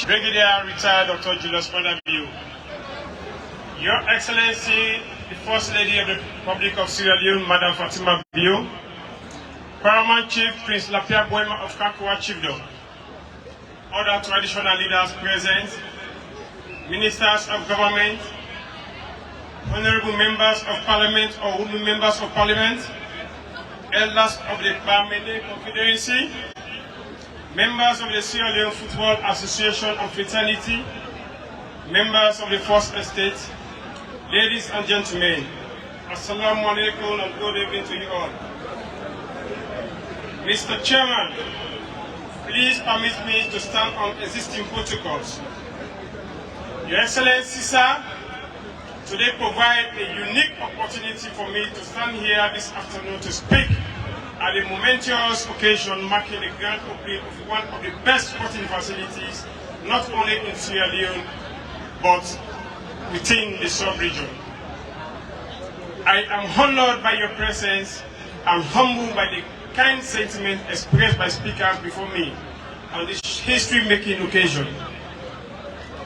Brigadier Retired Dr. Julius Babadi, Your Excellency, the First Lady of the Republic of Sierra Leone, Madam Fatima Bio, Paramount Chief Prince Lapia Boima of Kakua Chiefdom, other traditional leaders present, ministers of government, honorable members of parliament or women members of parliament, elders of the Bamene Confederacy, members of the Sierra Leone Football Association and Fraternity, members of the First Estate, ladies and gentlemen, Assalamu alaikum and good evening to you all. Mr. Chairman, please permit me to stand on existing protocols. Your Excellency, sir, today provide a unique opportunity for me to stand here this afternoon to speak at a momentous occasion marking the grand opening of one of the best sporting facilities, not only in Sierra Leone, but within the sub-region. I am honored by your presence and humbled by the kind sentiment expressed by speakers before me on this history-making occasion.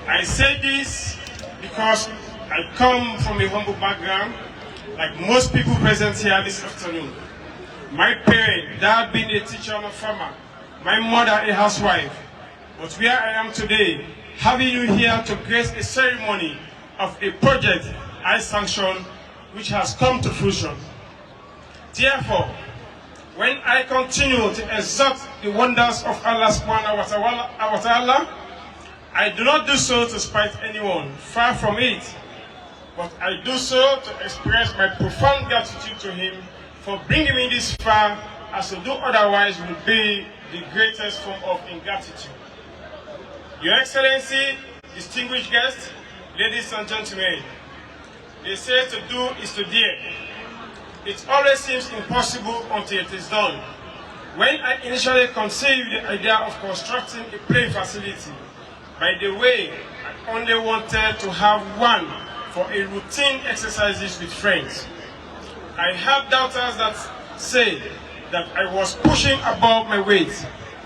I say this because I come from a humble background, like most people present here this afternoon. My parent, dad being a teacher and a farmer, my mother a housewife. But where I am today, having you here to grace a ceremony of a project I sanctioned, which has come to fruition. Therefore, when I continue to exalt the wonders of Allah subhanahu wa ta'ala, I do not do so to spite anyone, far from it. But I do so to express my profound gratitude to him for bringing me this far, as to do otherwise would be the greatest form of ingratitude. Your Excellency, distinguished guests, ladies and gentlemen, they say to do is to dare. It always seems impossible until it is done. When I initially conceived the idea of constructing a playing facility, by the way, I only wanted to have one for a routine exercises with friends. I have doubters that say that I was pushing above my weight.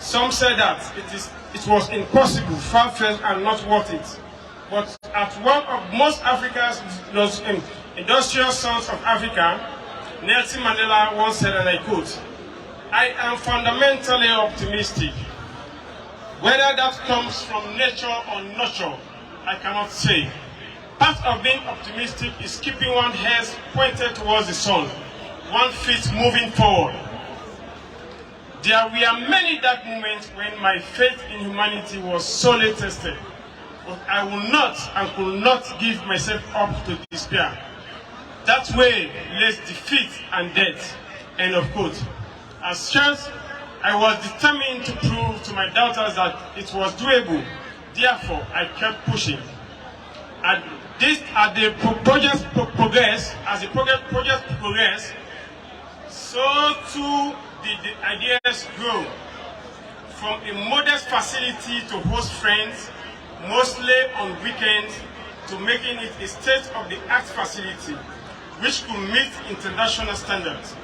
Some say that it was impossible, far-fetched and not worth it. But at one of most Africa's industrial sons of Africa, Nelson Mandela once said, and I quote, "I am fundamentally optimistic. Whether that comes from nature or nurture, I cannot say. Part of being optimistic is keeping one's head pointed towards the sun, one feet moving forward." There were many dark moments when my faith in humanity was sorely tested, but I will not and could not give myself up to despair. That way lays defeat and death. End of quote. As chance, I was determined to prove to my doubters that it was doable. Therefore, I kept pushing. As the project progress, so too did the ideas grow. From a modest facility to host friends, mostly on weekends, to making it a state-of-the-art facility, which could meet international standards.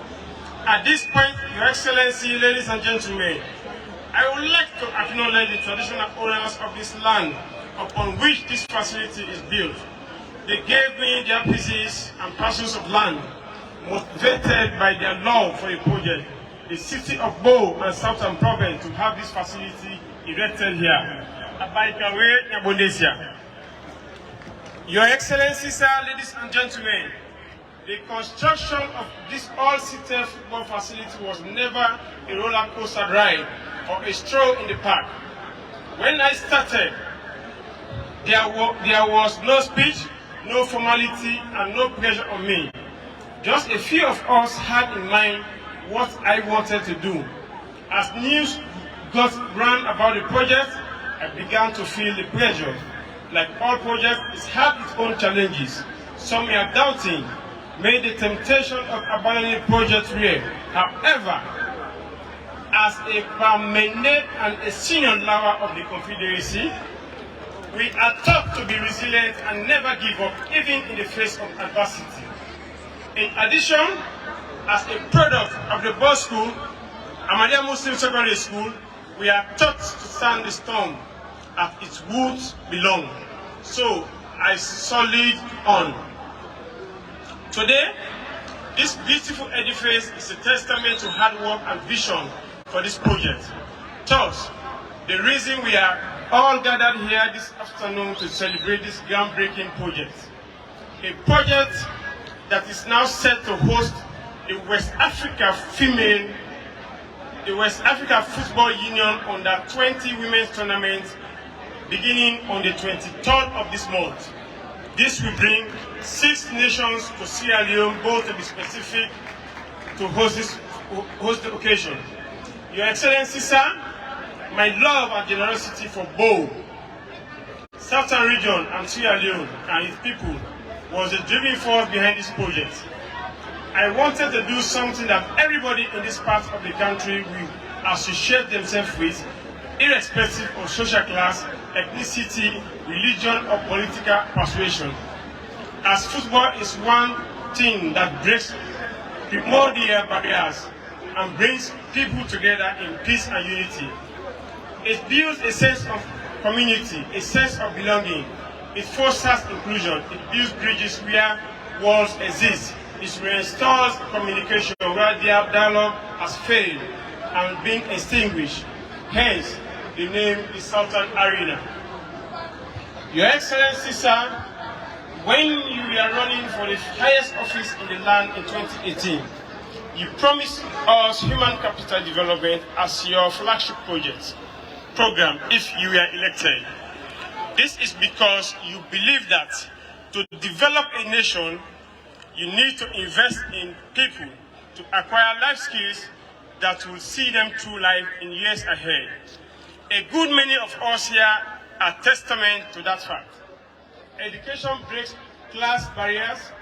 At this point, Your Excellency, ladies and gentlemen, I would like to acknowledge the traditional owners of this land upon which this facility is built. They gave me their pieces and parcels of land, motivated by their love for the project, the city of Bo and Southern Province to have this facility erected here. Your Excellency, sir, ladies and gentlemen, the construction of this all-seated football facility was never a roller coaster ride or a stroll in the park. When I started, there was no speech, no formality, and no pressure on me. Just a few of us had in mind what I wanted to do. As news got round about the project, I began to feel the pressure. Like all projects, it had its own challenges. Some were doubting, made the temptation of abandoning the project real. However, as a permanent and a senior lover of the Confederacy, we are taught to be resilient and never give up, even in the face of adversity. In addition, as a product of the boys' school, Ahmadiyya Muslim Secondary School, we are taught to stand the storm. as its roots belong. So I solid on. Today, this beautiful edifice is a testament to hard work and vision for this project. Thus, the reason we are all gathered here this afternoon to celebrate this groundbreaking project. A project that is now set to host the West Africa Football Union Under 20 Women's Tournament beginning on the 23rd of this month. This will bring 6 nations to Sierra Leone, both to be specific, to host the occasion. Your Excellency, sir, my love and generosity for both Southern region and Sierra Leone and its people was the driving force behind this project. I wanted to do something that everybody in this part of the country will associate themselves with, irrespective of social class, ethnicity, religion, or political persuasion. As football is one thing that breaks primordial barriers and brings people together in peace and unity. It builds a sense of community, a sense of belonging. It fosters inclusion. It builds bridges where walls exist. It restores communication where dialogue has failed and been extinguished. Hence, the name is Southern Arena. Your Excellency, sir, when you were running for the highest office in the land in 2018, you promised us human capital development as your flagship program if you were elected. This is because you believe that to develop a nation, you need to invest in people to acquire life skills that will see them through life in years ahead. A good many of us here are testament to that fact. Education breaks class barriers,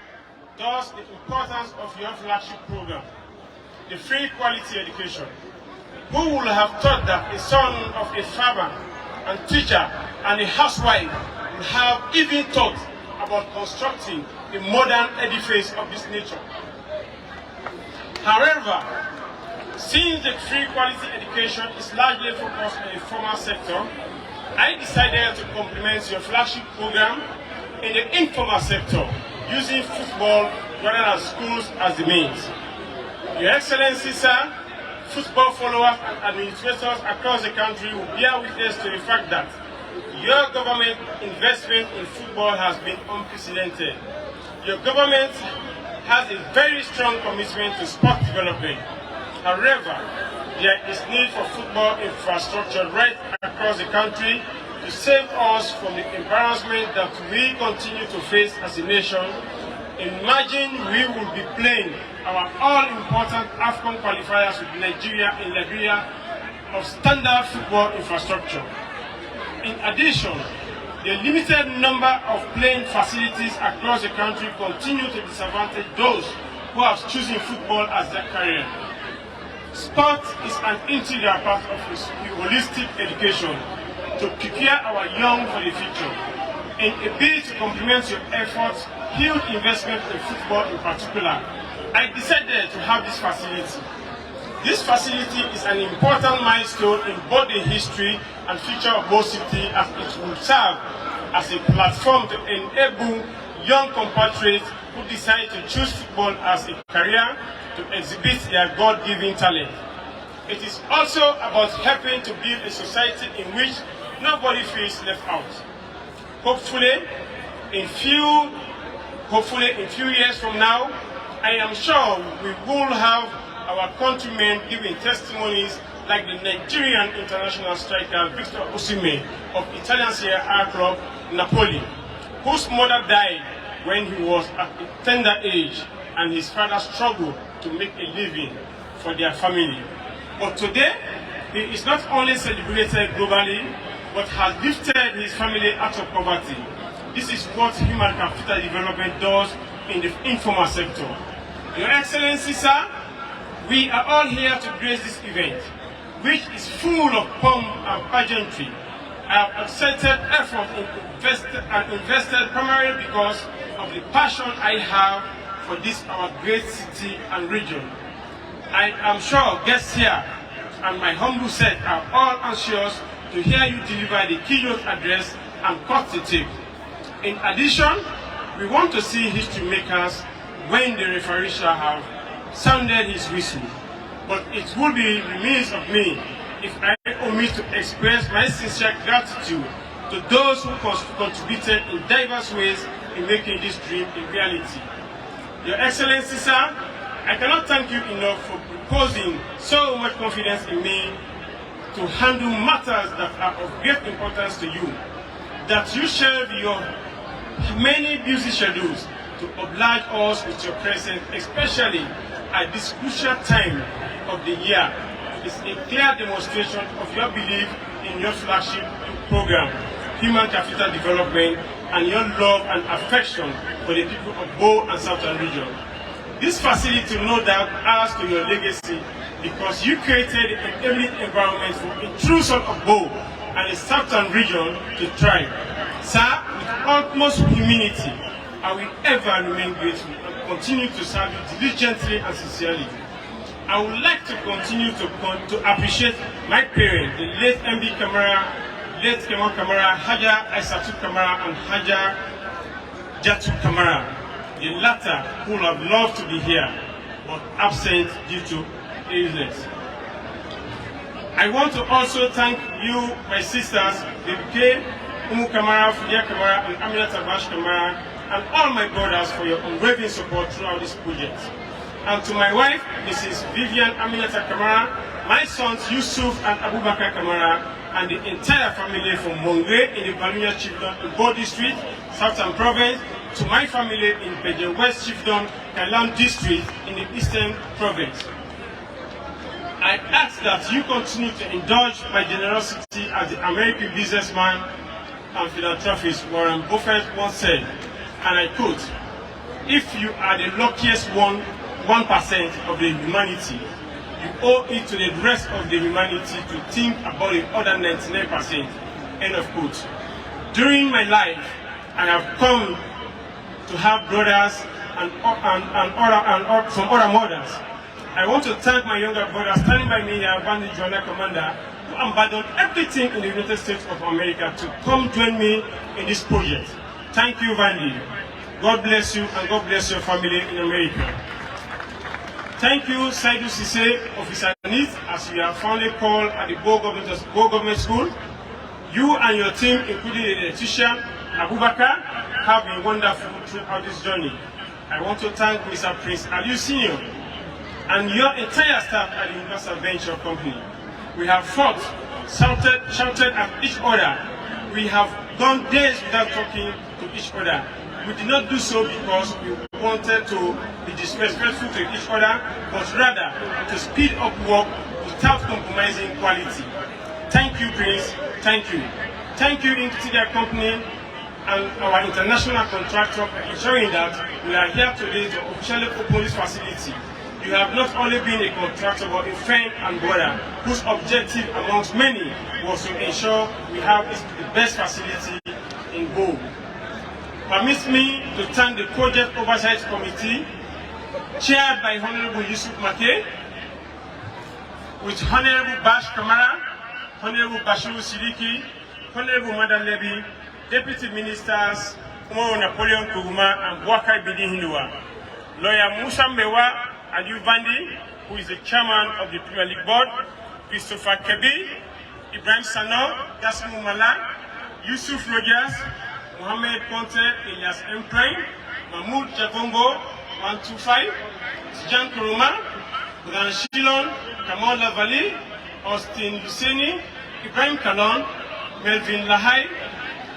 thus the importance of your flagship program, the free quality education. Who would have thought that a son of a farmer and teacher and a housewife would have even thought about constructing a modern edifice of this nature? However, since the free quality education is largely focused on the formal sector, I decided to complement your flagship program in the informal sector, using football rather than schools as the means. Your Excellency, sir, football followers and administrators across the country will bear witness to the fact that your government investment in football has been unprecedented. Your government has a very strong commitment to sport development. However, there is need for football infrastructure right across the country to save us from the embarrassment that we continue to face as a nation. Imagine we will be playing our all-important AFCON qualifiers with Nigeria in Liberia of standard football infrastructure. In addition, the limited number of playing facilities across the country continue to disadvantage those who have chosen football as their career. Sport is an integral part of holistic education to prepare our young for the future. In a bid to complement your efforts, huge investment in football in particular, I decided to have this facility. This facility is an important milestone in both the history and future of both cities, as it will serve as a platform to enable young compatriots who decide to choose football as a career to exhibit their God-given talent. It is also about helping to build a society in which nobody feels left out. Hopefully, in few years from now, I am sure we will have our countrymen giving testimonies like the Nigerian international striker Victor Osimhen of Italian Serie A club Napoli, whose mother died when he was at a tender age and his father struggled to make a living for their family. But today, he is not only celebrated globally, but has lifted his family out of poverty. This is what human capital development does in the informal sector. Your Excellency, sir, we are all here to grace this event, which is full of pomp and pageantry. I have accepted effort and invested primarily because of the passion I have for this our great city and region. I am sure guests here and my humble set are all anxious to to hear you deliver the keynote address and cut the tape. In addition, we want to see history makers when the referee shall have sounded his whistle. But it would be remiss of me if I omit to express my sincere gratitude to those who contributed in diverse ways in making this dream a reality. Your Excellency, sir, I cannot thank you enough for reposing so much confidence in me to handle matters that are of great importance to you, that you share your many busy schedules to oblige us with your presence, especially at this crucial time of the year. It's a clear demonstration of your belief in your flagship program, Human Capital Development, and your love and affection for the people of Bo and Southern region. This facility no doubt adds to your legacy because you created an enabling environment for a true son of Bo and the Southern region to thrive. Sir, with utmost humility, I will ever remain grateful and continue to serve you diligently and sincerely. I would like to continue to appreciate my parents, the late MB Kamara, late Kamara, Haja Aisatu Kamara, and Haja Jatu Kamara. The latter who would have loved to be here, but absent due to illness. I want to also thank you, my sisters, Bibike, Umu Kamara, Fudia Kamara, and Aminata Bash Kamara, and all my brothers for your unwavering support throughout this project. And to my wife, Mrs. Vivian Aminata Kamara, my sons Yusuf and Abubakar Kamara, and the entire family from Mongwe in the Balunya Chiefdom in Bo District, Southern Province, to my family in Bejen West Chiefdom, Kailam District in the Eastern Province. I ask that you continue to indulge my generosity as the American businessman and philanthropist Warren Buffett once said, and I quote, "If you are the luckiest 1% of the humanity, you owe it to the rest of the humanity to think about the other 99%, end of quote. During my life, I have come to have brothers and some other mothers. I want to thank my younger brother standing by me here, Bandi Joanna Commander, who abandoned everything in the United States of America to come join me in this project. Thank you, Bandi. God bless you and God bless your family in America. Thank you, Saidu Sise, Officer Nit, as you are fondly called at the Bo Government School. You and your team, including the electrician, Abubakar, have been wonderful throughout this journey. I want to thank Mr. Prince Aliu Senior and your entire staff at the Universal Venture Company. We have fought, shouted at each other. We have gone days without talking to each other. We did not do so because we wanted to be disrespectful to each other, but rather to speed up work without compromising quality. Thank you, Prince. Thank you. Thank you, Interior Company and our international contractor for ensuring that we are here today to officially open this facility. You have not only been a contractor, but a friend and brother whose objective, amongst many, was to ensure we have the best facility in Bo. Permit me to thank the Project Oversight Committee, chaired by Honorable Yusuf Make, with Honorable Bash Kamara, Honorable Bashiru Sidiki, Honorable Madam Levy, Deputy Ministers Umaru Napoleon Kuguma and Wakai Bidi Hindua, Lawyer Musa Mewa Aliu Bandi, who is the chairman of the Premier League Board, Christopher Kebi, Ibrahim Sano, Gasmu Mala, Yusuf Rogers, Mohamed Ponte, Elias Mprime, Mahmoud Jagongo, 125, Jan Kuruma, Gran Shilon, Kamal Lavali, Austin Luceni, Ibrahim Kalon, Melvin Lahai,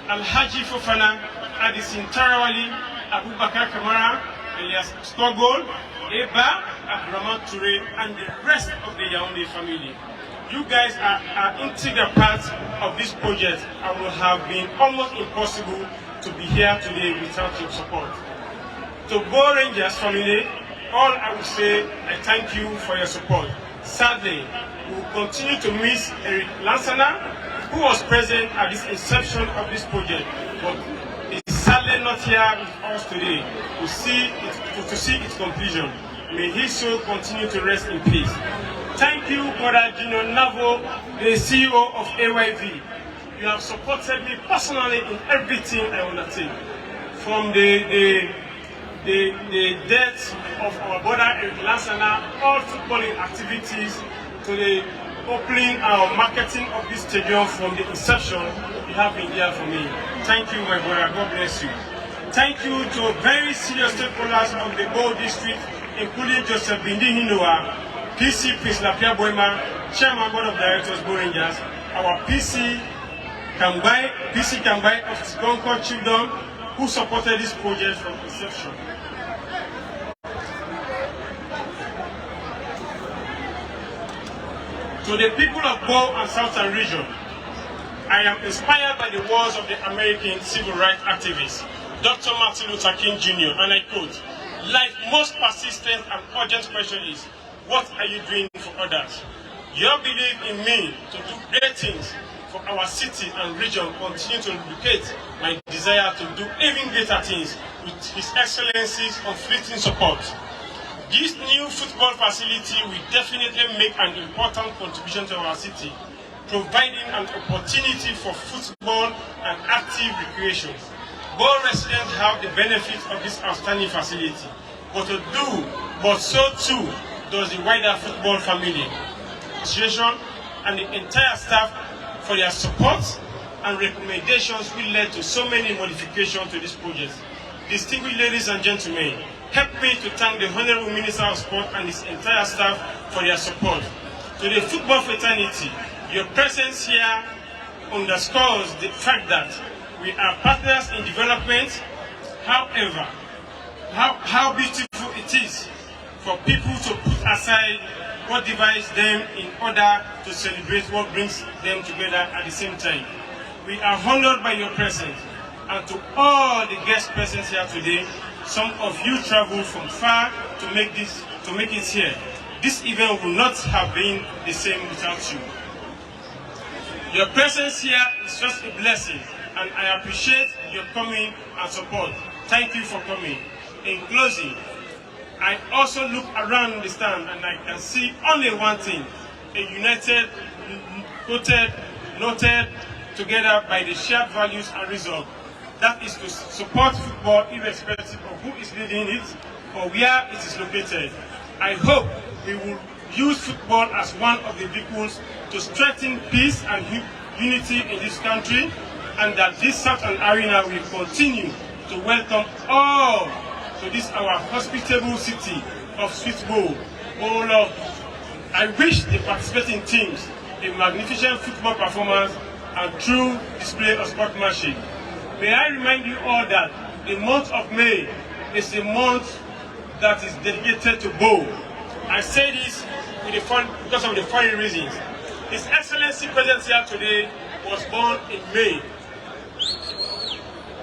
Alhaji Fofana, Addison Tarawali, Abubakar Kamara, Elias Skogol, Eba, Abdurrahman Toure, and the rest of the Yaoundé family. You guys are integral parts of this project and would have been almost impossible to be here today without your support. To Bo Rangers family, all I would say, I thank you for your support. Sadly, we will continue to miss Eric Lansana, who was present at this inception of this project, but is sadly not here with us today to see its completion. May his soul continue to rest in peace. Thank you, Brother Gino Navo, the CEO of AYV. You have supported me personally in everything I undertake. From the death of our brother Eric Lansana, all footballing activities, to the opening and marketing of this stadium from the inception, you have been there for me. Thank you, my brother. God bless you. Thank you to very serious stakeholders of the Bo District, including Joseph Bindi Hinoa, PC Prince Lapia Boima, Chairman Board of Directors, Bo Rangers, our PC Kambai of Gonko Children, who supported this project from inception. To the people of Bo and Southern region, I am inspired by the words of the American civil rights activist, Dr. Martin Luther King Jr., and I quote, "Life's most persistent and urgent question is, what are you doing for others? Your belief in me to do great things for our city and region continue to indicate my desire to do even greater things with His Excellency's unfleeting support. This new football facility will definitely make an important contribution to our city, providing an opportunity for football and active recreation. Both residents have the benefits of this outstanding facility, but so too does the wider football family, association, and the entire staff for their support and recommendations which led to so many modifications to this project. Distinguished ladies and gentlemen, help me to thank the Honorable Minister of Sport and his entire staff for their support. To the football fraternity, your presence here underscores the fact that we are partners in development. However, how beautiful it is for people to put aside what divides them in order to celebrate what brings them together at the same time. We are honored by your presence, and to all the guest present here today, some of you traveled from far to make it here. This event would not have been the same without you. Your presence here is just a blessing, and I appreciate your coming and support. Thank you for coming. In closing, I also look around the stand and I can see only one thing: a united, noted together by the shared values and resolve. That is to support football irrespective of who is leading it or where it is located. I hope we will use football as one of the vehicles to strengthen peace and unity in this country, and that this Southern Arena will continue to welcome all to this our hospitable city of Sweet Bo. Oh Lord, I wish the participating teams a magnificent football performance and true display of sportsmanship. May I remind you all that the month of May is a month that is dedicated to Bo. I say this because of the following reasons. His Excellency President here today was born in May.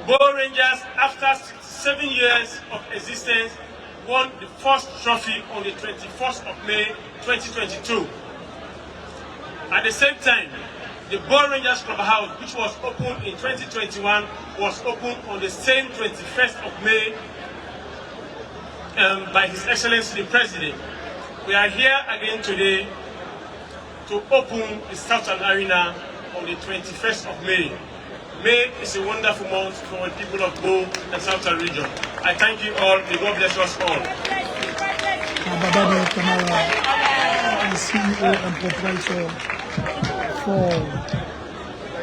Bo Rangers, after 7 years of existence, won the first trophy on the 21st of May 2022. At the same time, the Bo Rangers Clubhouse, which was opened in 2021, was opened on the same 21st of May by His Excellency the President. We are here again today to open the Southern Arena on the 21st of May. May is a wonderful month for the people of Bo and Southern region. I thank you all. May God bless us all. Babadi Kamara, the CEO and proprietor for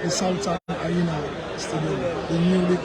the Southern Arena Stadium, the newly